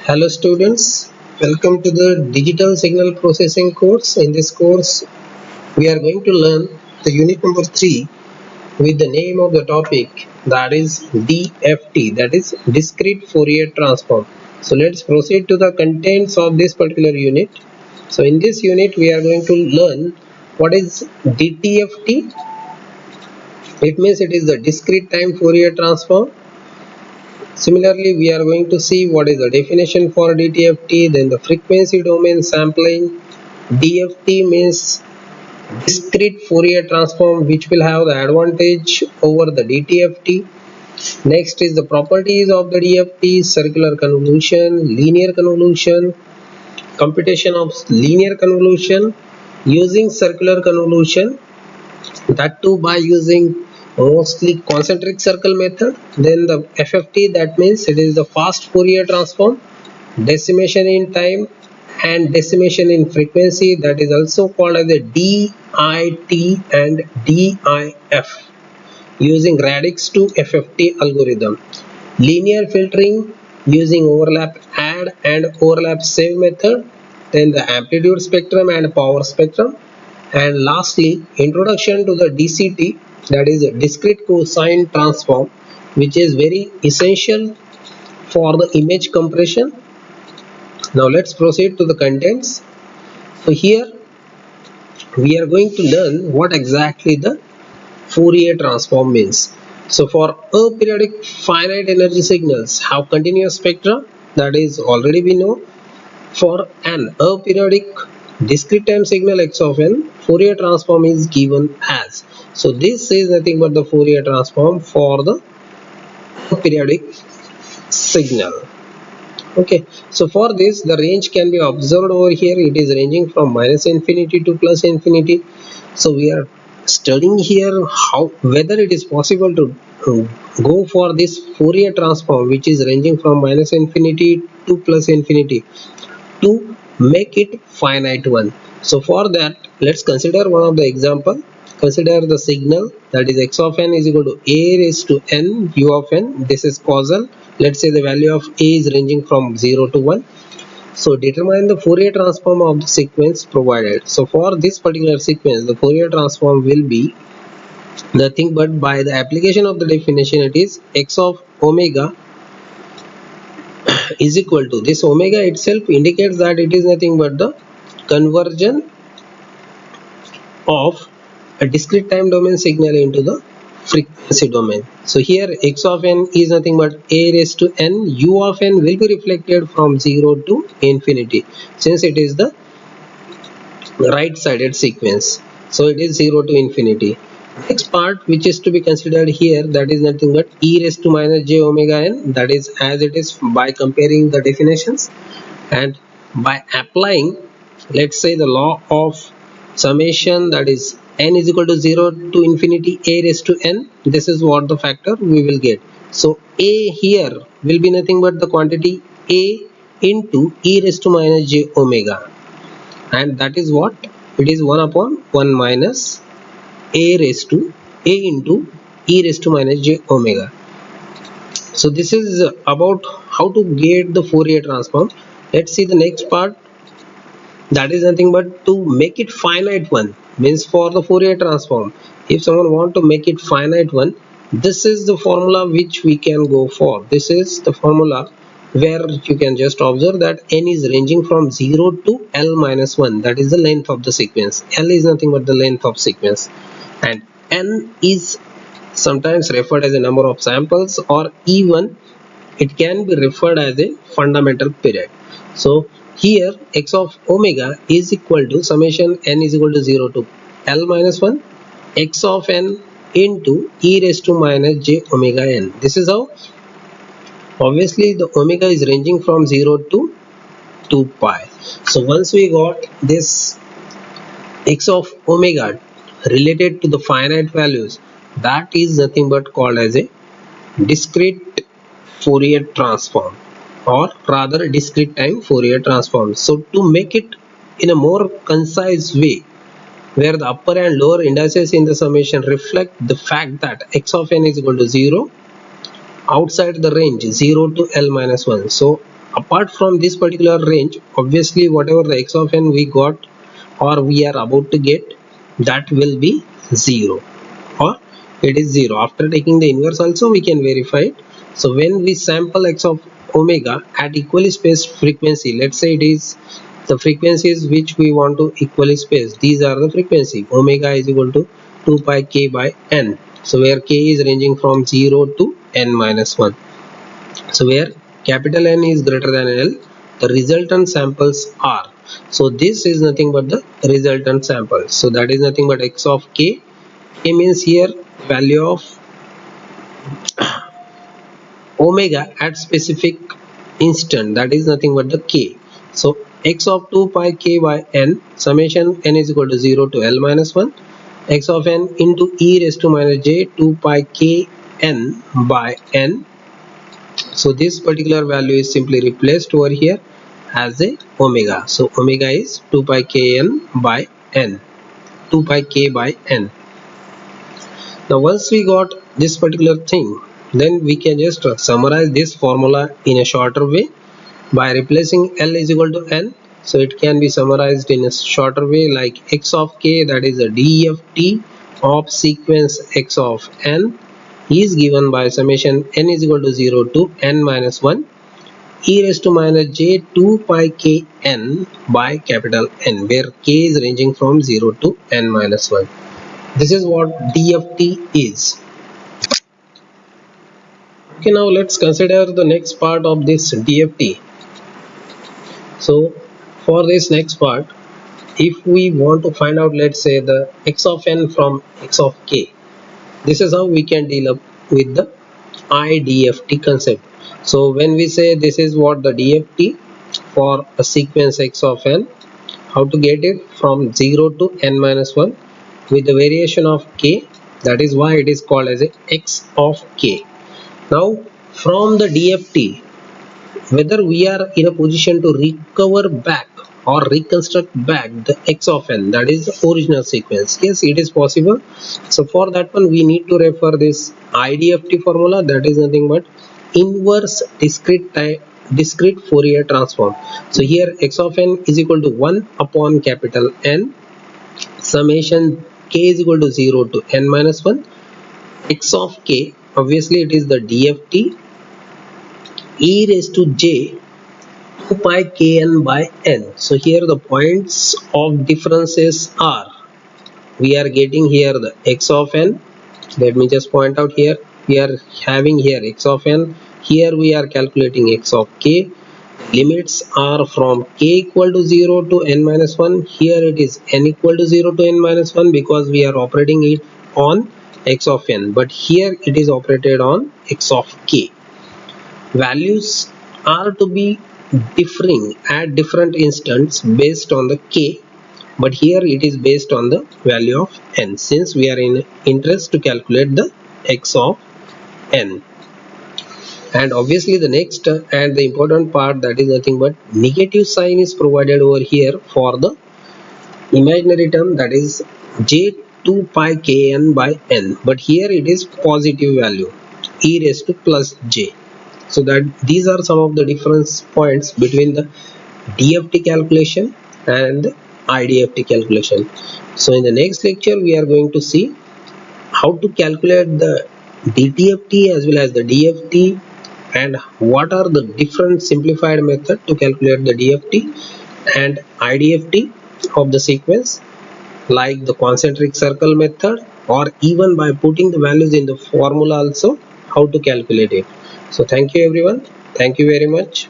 Hello students, welcome to the digital signal processing course. In this course, we are going to learn the unit number 3 with the name of the topic, that is DFT, that is discrete Fourier transform. So let's proceed to the contents of this particular unit. So in this unit, we are going to learn what is DTFT. It means it is the discrete time Fourier transform. Similarly, we are going to see what is the definition for DTFT, then the frequency domain sampling. DFT means discrete Fourier transform, which will have the advantage over the DTFT. Next is the properties of the DFT: circular convolution, linear convolution, computation of linear convolution using circular convolution, that too by using mostly concentric circle method. Then the FFT, that means it is the fast Fourier transform, decimation in time and decimation in frequency, that is also called as a DIT and DIF using radix to FFT algorithm. Linear filtering using overlap add and overlap save method. Then the amplitude spectrum and power spectrum. And lastly, introduction to the DCT, that is a discrete cosine transform, which is very essential for the image compression. Now let's proceed to the contents. So here we are going to learn what exactly the Fourier transform means. So for aperiodic finite energy signals have continuous spectra, that is already we know. For an aperiodic discrete time signal x of n, Fourier transform is given as. So this is nothing but the Fourier transform for the aperiodic signal. Okay, so for this the range can be observed over here. It is ranging from minus infinity to plus infinity. So we are studying here how whether it is possible to go for this Fourier transform, which is ranging from minus infinity to plus infinity, to make it finite one. So for that, let's consider one of the example. Consider the signal, that is x of n is equal to a raised to n u of n. This is causal. Let's say the value of a is ranging from 0 to 1. So determine the Fourier transform of the sequence provided. So for this particular sequence, the Fourier transform will be nothing but, by the application of the definition, it is x of omega is equal to, this omega itself indicates that it is nothing but the conversion of a discrete time domain signal into the frequency domain. So here x of n is nothing but a raised to n, u of n will be reflected from 0 to infinity, since it is the right sided sequence. So it is 0 to infinity. Next part which is to be considered here, that is nothing but e raised to minus j omega n, that is as it is by comparing the definitions and by applying, let's say, the law of summation, that is n is equal to 0 to infinity a raised to n. This is what the factor we will get. So a here will be nothing but the quantity a into e raised to minus j omega, and that is what it is, 1 upon 1 minus a raised to a into e raised to minus j omega. So this is about how to get the Fourier transform. Let's see the next part, that is nothing but to make it finite one. Means for the Fourier transform, if someone want to make it finite one, this is the formula which we can go for. This is the formula where you can just observe that n is ranging from 0 to l minus 1, that is the length of the sequence. L is nothing but the length of sequence, and n is sometimes referred as a number of samples, or even it can be referred as a fundamental period. So here x of omega is equal to summation n is equal to 0 to l minus 1 x of n into e raised to minus j omega n. This is how, obviously the omega is ranging from 0 to 2 pi. So once we got this x of omega related to the finite values, that is nothing but called as a discrete Fourier transform, or rather discrete time Fourier transform. So to make it in a more concise way, where the upper and lower indices in the summation reflect the fact that x of n is equal to 0 outside the range 0 to l minus 1. So apart from this particular range, obviously whatever the x of n we got or we are about to get, that will be 0 or it is 0. After taking the inverse also we can verify it. So when we sample x of omega at equally spaced frequency, let's say it is the frequencies which we want to equally space, these are the frequency. Omega is equal to 2 pi k by n, so where k is ranging from 0 to n minus 1. So where capital N is greater than L, the resultant samples are. So this is nothing but the resultant sample. So that is nothing but x of k. K means here value of omega at specific instant, that is nothing but the k. So x of 2 pi k by n, summation n is equal to 0 to L minus 1, x of n into e raised to minus j 2 pi k n by n. So this particular value is simply replaced over here as a omega. So omega is 2 pi k n by n, 2 pi k by n. Now once we got this particular thing, then we can just summarize this formula in a shorter way by replacing L is equal to N. So it can be summarized in a shorter way like x of k, that is a DFT of sequence x of n, is given by summation n is equal to 0 to n minus 1 e raised to minus j 2 pi k n by capital N, where k is ranging from 0 to n minus 1. This is what DFT is. Okay, now let's consider the next part of this DFT. So for this next part, if we want to find out, let's say, the x of n from x of k, this is how we can deal up with the IDFT concept. So when we say this is what the DFT for a sequence x of n, how to get it from 0 to n minus 1 with the variation of k, that is why it is called as a x of k. Now from the DFT, whether we are in a position to recover back or reconstruct back the x of n, that is the original sequence, yes, it is possible. So for that one we need to refer this IDFT formula, that is nothing but inverse discrete Fourier transform. So here x of n is equal to 1 upon capital N, summation k is equal to 0 to n minus 1, x of k, obviously it is the DFT e raised to j 2 pi kn by n. So here the points of differences are, we are getting here the x of n. Let me just point out here, we are having here x of n, here we are calculating x of k. Limits are from k equal to 0 to n minus 1, here it is n equal to 0 to n minus 1 because we are operating it on x of n, but here it is operated on x of k. Values are to be differing at different instants based on the k, but here it is based on the value of n, since we are in interest to calculate the x of n. And obviously the next and the important part, that is nothing but negative sign is provided over here for the imaginary term, that is j 2 pi kn by n, but here it is positive value e raised to plus j. So that these are some of the difference points between the DFT calculation and IDFT calculation. So in the next lecture we are going to see how to calculate the DTFT as well as the DFT, and what are the different simplified method to calculate the DFT and IDFT of the sequence, like the concentric circle method, or even by putting the values in the formula also how to calculate it. So thank you everyone, thank you very much.